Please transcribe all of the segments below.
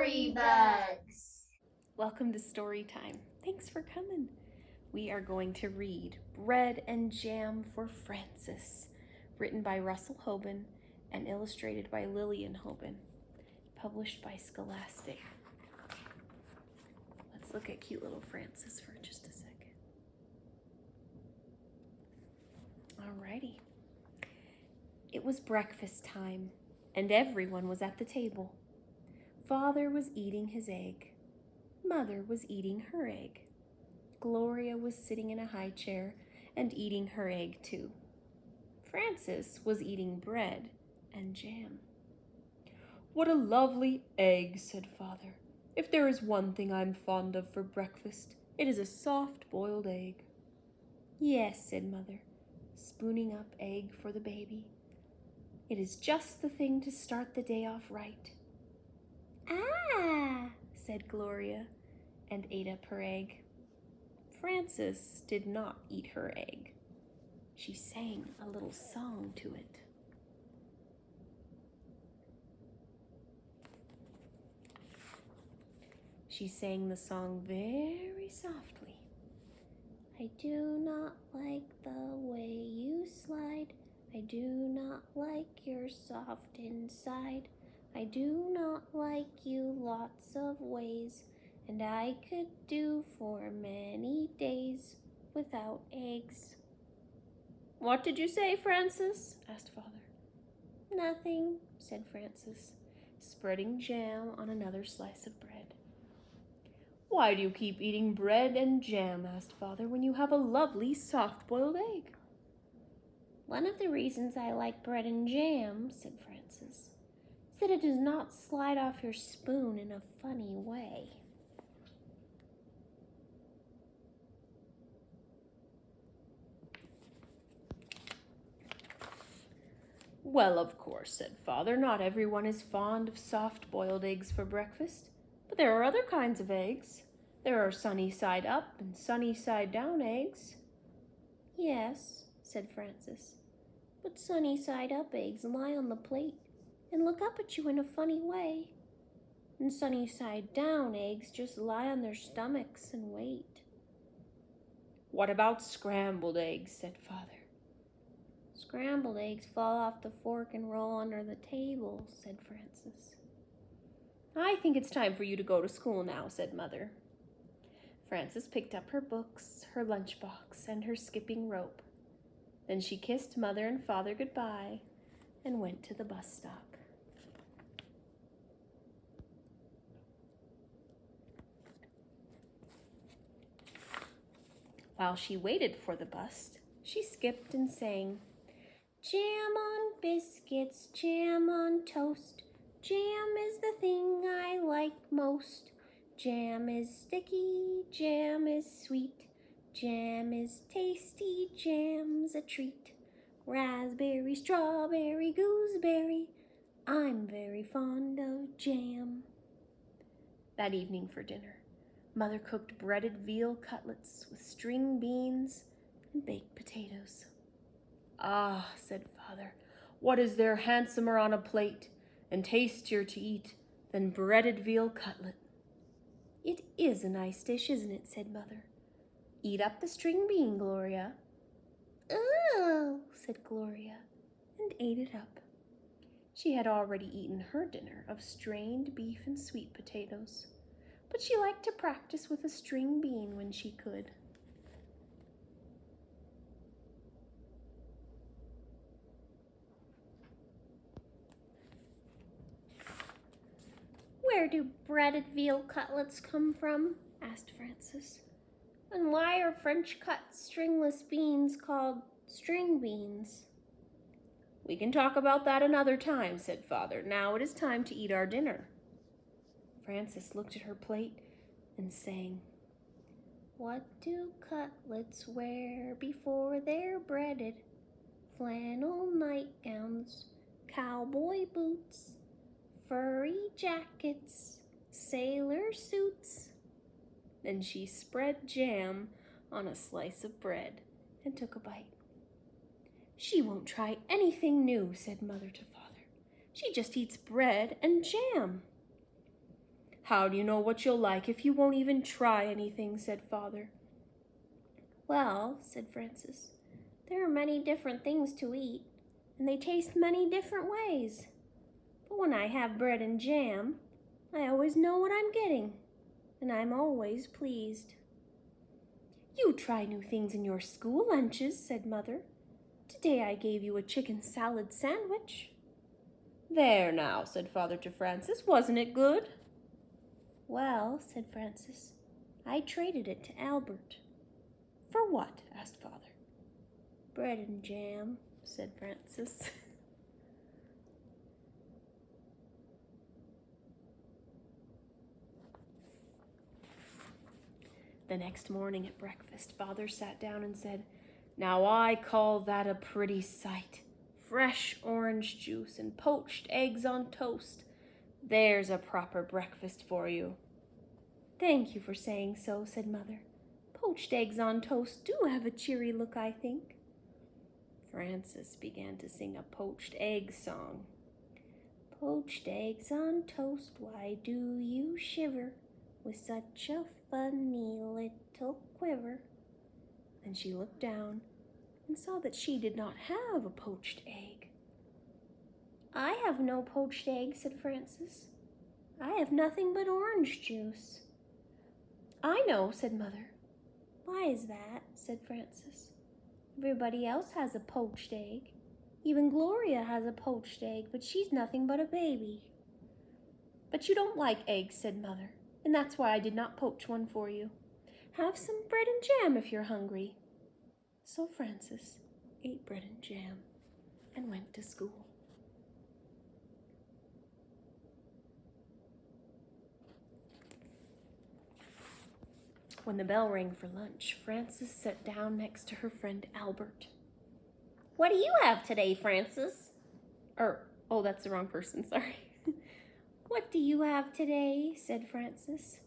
Storybugs! Welcome to Story Time. Thanks for coming. We are going to read Bread and Jam for Francis, written by Russell Hoban and illustrated by Lillian Hoban, published by Scholastic. Let's look at cute little Francis for just a second. Alrighty. It was breakfast time, and everyone was at the table. Father was eating his egg. Mother was eating her egg. Gloria was sitting in a high chair and eating her egg too. Francis was eating bread and jam. "What a lovely egg," said Father. "If there is one thing I'm fond of for breakfast, it is a soft-boiled egg." "Yes," said Mother, spooning up egg for the baby. "It is just the thing to start the day off right." "Ah," said Gloria, and ate up her egg. Frances did not eat her egg. She sang a little song to it. She sang the song very softly. "I do not like the way you slide. I do not like your soft inside. I do not like you lots of ways, and I could do for many days without eggs." "What did you say, Frances?" asked Father. "Nothing," said Frances, spreading jam on another slice of bread. "Why do you keep eating bread and jam," asked Father, "when you have a lovely soft-boiled egg?" "One of the reasons I like bread and jam," said Frances, "is that it does not slide off your spoon in a funny way." "Well, of course," said Father, "not everyone is fond of soft-boiled eggs for breakfast, but there are other kinds of eggs. There are sunny-side-up and sunny-side-down eggs." "Yes," said Frances, "but sunny-side-up eggs lie on the plate and look up at you in a funny way, and sunny-side-down eggs just lie on their stomachs and wait." "What about scrambled eggs?" said Father. "Scrambled eggs fall off the fork and roll under the table," said Frances. "I think it's time for you to go to school now," said Mother. Frances picked up her books, her lunchbox, and her skipping rope. Then she kissed Mother and Father goodbye and went to the bus stop. While she waited for the bus, she skipped and sang, "Jam on biscuits, jam on toast. Jam is the thing I like most. Jam is sticky, jam is sweet. Jam is tasty, jam's a treat. Raspberry, strawberry, gooseberry. I'm very fond of jam." That evening for dinner, Mother cooked breaded veal cutlets with string beans and baked potatoes. "Ah," said Father, "what is there handsomer on a plate and tastier to eat than breaded veal cutlet?" "It is a nice dish, isn't it?" said Mother. "Eat up the string bean, Gloria." "Oh," said Gloria, and ate it up. She had already eaten her dinner of strained beef and sweet potatoes, but she liked to practice with a string bean when she could. "Where do breaded veal cutlets come from?" asked Frances. "And why are French cut stringless beans called string beans?" "We can talk about that another time," said Father. "Now it is time to eat our dinner." Frances looked at her plate and sang, "What do cutlets wear before they're breaded? Flannel nightgowns, cowboy boots, furry jackets, sailor suits." Then she spread jam on a slice of bread and took a bite. "She won't try anything new," said Mother to Father. "She just eats bread and jam." How do you know what you'll like if you won't even try anything, said Father. Well, said Frances, there are many different things to eat, and they taste many different ways. But when I have bread and jam, I always know what I'm getting, and I'm always pleased. You try new things in your school lunches, said Mother. Today I gave you a chicken salad sandwich. There now, said Father to Frances, wasn't it good? Well, said Frances, I traded it to Albert. For what? Asked Father. Bread and jam, said Frances. The next morning at breakfast, Father sat down and said, Now I call that a pretty sight. Fresh orange juice and poached eggs on toast. There's a proper breakfast for you. Thank you for saying so, said Mother. Poached eggs on toast do have a cheery look, I think. Frances began to sing a poached egg song. Poached eggs on toast, why do you shiver with such a funny little quiver? And she looked down and saw that she did not have a poached egg. I have no poached egg, said Frances. I have nothing but orange juice. I know, said Mother. Why is that? Said Frances. Everybody else has a poached egg. Even Gloria has a poached egg, but she's nothing but a baby. But you don't like eggs, said Mother, and that's why I did not poach one for you. Have some bread and jam if you're hungry. So Frances ate bread and jam and went to school. When the bell rang for lunch, Frances sat down next to her friend Albert. What do you have today, Frances? Oh, that's the wrong person, sorry. What do you have today? Said Frances.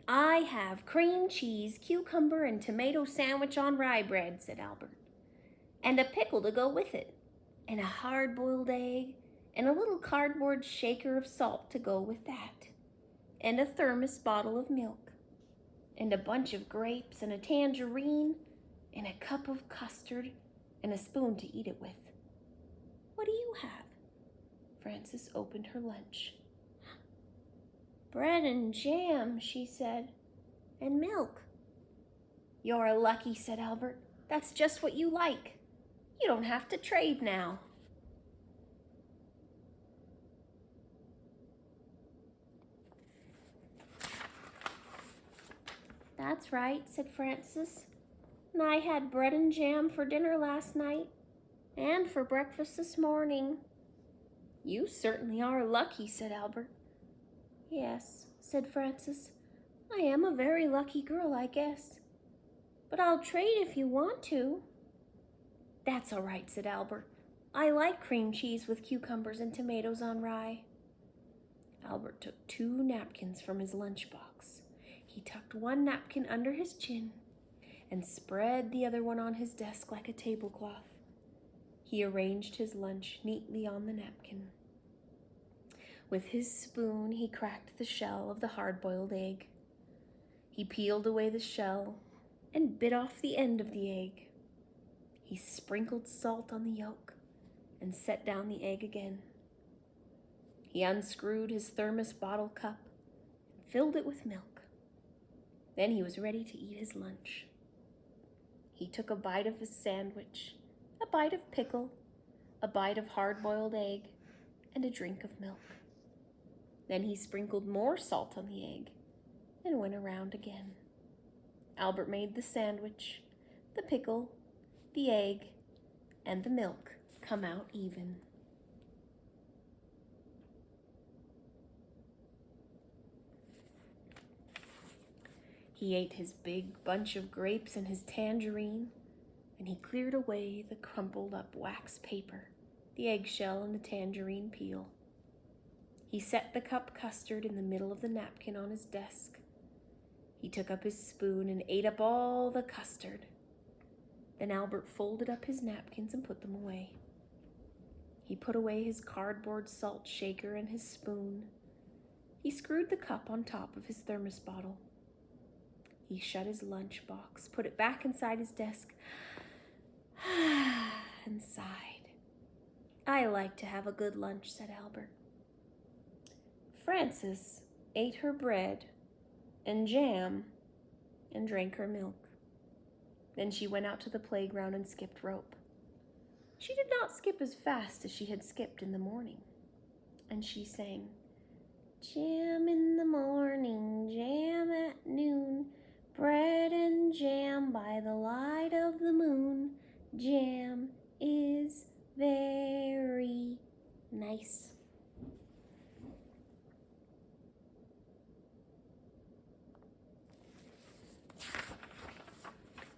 I have cream cheese, cucumber, and tomato sandwich on rye bread, said Albert. And a pickle to go with it, and a hard-boiled egg, and a little cardboard shaker of salt to go with that, and a thermos bottle of milk, and a bunch of grapes, and a tangerine, and a cup of custard, and a spoon to eat it with. What do you have? Frances opened her lunch. Bread and jam, she said, and milk. You're lucky, said Albert. That's just what you like. You don't have to trade now. That's right, said Frances. And I had bread and jam for dinner last night and for breakfast this morning. You certainly are lucky, said Albert. Yes, said Frances. I am a very lucky girl, I guess. But I'll trade if you want to. That's all right, said Albert. I like cream cheese with cucumbers and tomatoes on rye. Albert took 2 napkins from his lunchbox. He tucked one napkin under his chin and spread the other one on his desk like a tablecloth. He arranged his lunch neatly on the napkin. With his spoon, he cracked the shell of the hard-boiled egg. He peeled away the shell and bit off the end of the egg. He sprinkled salt on the yolk and set down the egg again. He unscrewed his thermos bottle cup and filled it with milk. Then he was ready to eat his lunch. He took a bite of his sandwich, a bite of pickle, a bite of hard-boiled egg, and a drink of milk. Then he sprinkled more salt on the egg and went around again. Albert made the sandwich, the pickle, the egg, and the milk come out even. He ate his big bunch of grapes and his tangerine, and he cleared away the crumpled up wax paper, the eggshell, and the tangerine peel. He set the cup custard in the middle of the napkin on his desk. He took up his spoon and ate up all the custard. Then Albert folded up his napkins and put them away. He put away his cardboard salt shaker and his spoon. He screwed the cup on top of his thermos bottle. He shut his lunch box, put it back inside his desk, and sighed. "I like to have a good lunch," said Albert. Frances ate her bread and jam and drank her milk. Then she went out to the playground and skipped rope. She did not skip as fast as she had skipped in the morning, and she sang, "Jam in the morning, jam at noon, bread and jam by the light of the moon. Jam is very nice."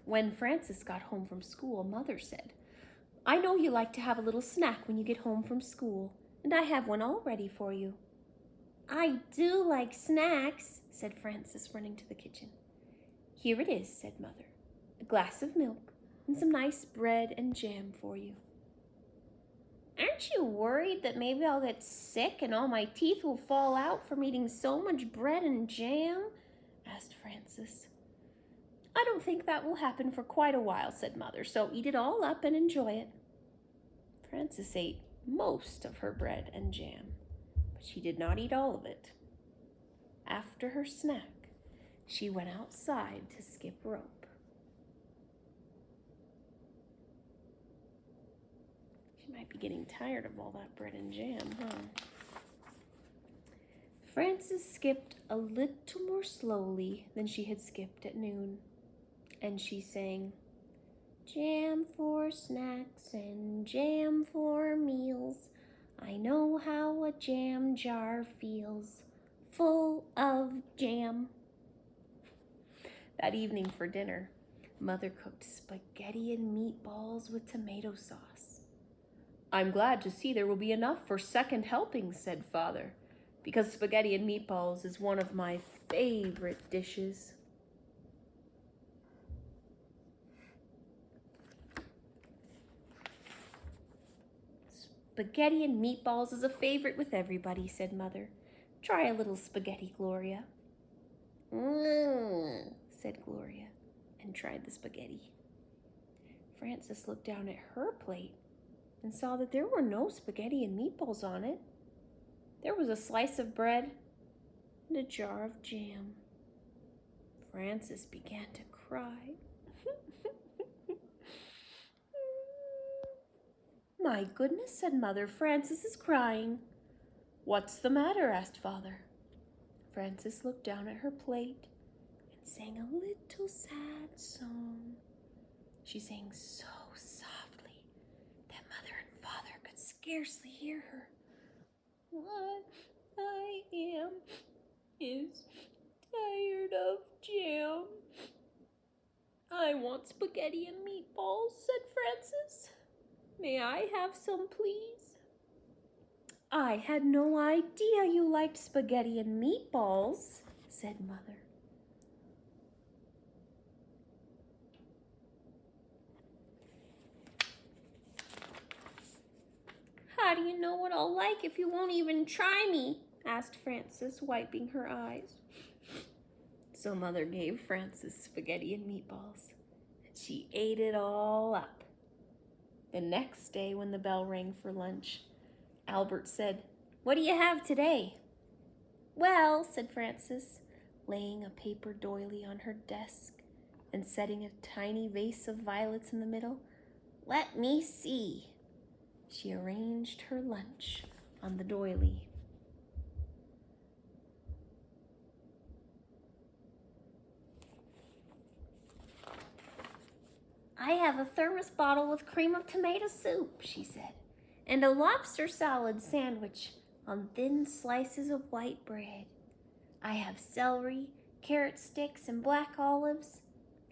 When Frances got home from school, Mother said, "I know you like to have a little snack when you get home from school, and I have one all ready for you." "I do like snacks," said Frances, running to the kitchen. "Here it is," said Mother, "a glass of milk and some nice bread and jam for you." "Aren't you worried that maybe I'll get sick and all my teeth will fall out from eating so much bread and jam?" asked Frances. "I don't think that will happen for quite a while," said Mother, "so eat it all up and enjoy it." Frances ate most of her bread and jam, but she did not eat all of it. After her snack, she went outside to skip rope. She might be getting tired of all that bread and jam, huh? Frances skipped a little more slowly than she had skipped at noon, and she sang, "Jam for snacks and jam for meals. I know how a jam jar feels, full of jam." That evening for dinner, Mother cooked spaghetti and meatballs with tomato sauce. "I'm glad to see there will be enough for second helpings," said Father, "because spaghetti and meatballs is one of my favorite dishes." "Spaghetti and meatballs is a favorite with everybody," said Mother. "Try a little spaghetti, Gloria." Said Gloria, and tried the spaghetti. Frances looked down at her plate and saw that there were no spaghetti and meatballs on it. There was a slice of bread and a jar of jam. Frances began to cry. "My goodness," said Mother, "Frances is crying." "What's the matter?" asked Father. Frances looked down at her plate and sang a little sad song. She sang so softly that Mother and Father could scarcely hear her. "What I am is tired of jam. I want spaghetti and meatballs," said Frances. "May I have some, please?" "I had no idea you liked spaghetti and meatballs," said Mother. "How do you know what I'll like if you won't even try me?" asked Frances, wiping her eyes. So Mother gave Frances spaghetti and meatballs, and she ate it all up. The next day, when the bell rang for lunch, Albert said, "What do you have today?" "Well," said Frances, laying a paper doily on her desk and setting a tiny vase of violets in the middle, "let me see." She arranged her lunch on the doily. "I have a thermos bottle with cream of tomato soup," she said, "and a lobster salad sandwich on thin slices of white bread. I have celery, carrot sticks, and black olives,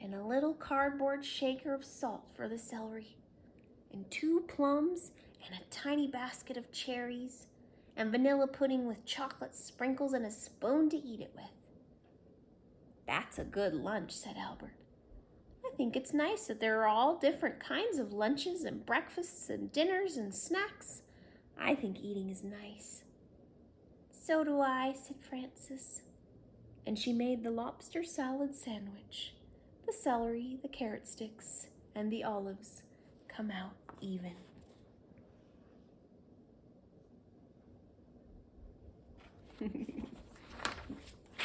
and a little cardboard shaker of salt for the celery, and 2 plums, and a tiny basket of cherries, and vanilla pudding with chocolate sprinkles and a spoon to eat it with." "That's a good lunch," said Albert. "I think it's nice that there are all different kinds of lunches and breakfasts and dinners and snacks. I think eating is nice." So do I, said Frances. And she made the lobster salad sandwich. The celery, the carrot sticks, and the olives come out even.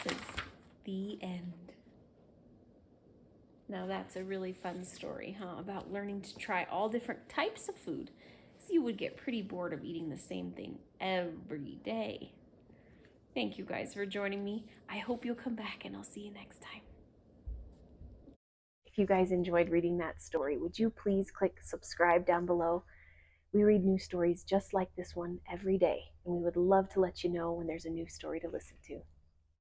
Says the end. Now that's a really fun story, huh? About learning to try all different types of food. So you would get pretty bored of eating the same thing every day. Thank you guys for joining me. I hope you'll come back and I'll see you next time. If you guys enjoyed reading that story, would you please click subscribe down below? We read new stories just like this one every day, and we would love to let you know when there's a new story to listen to.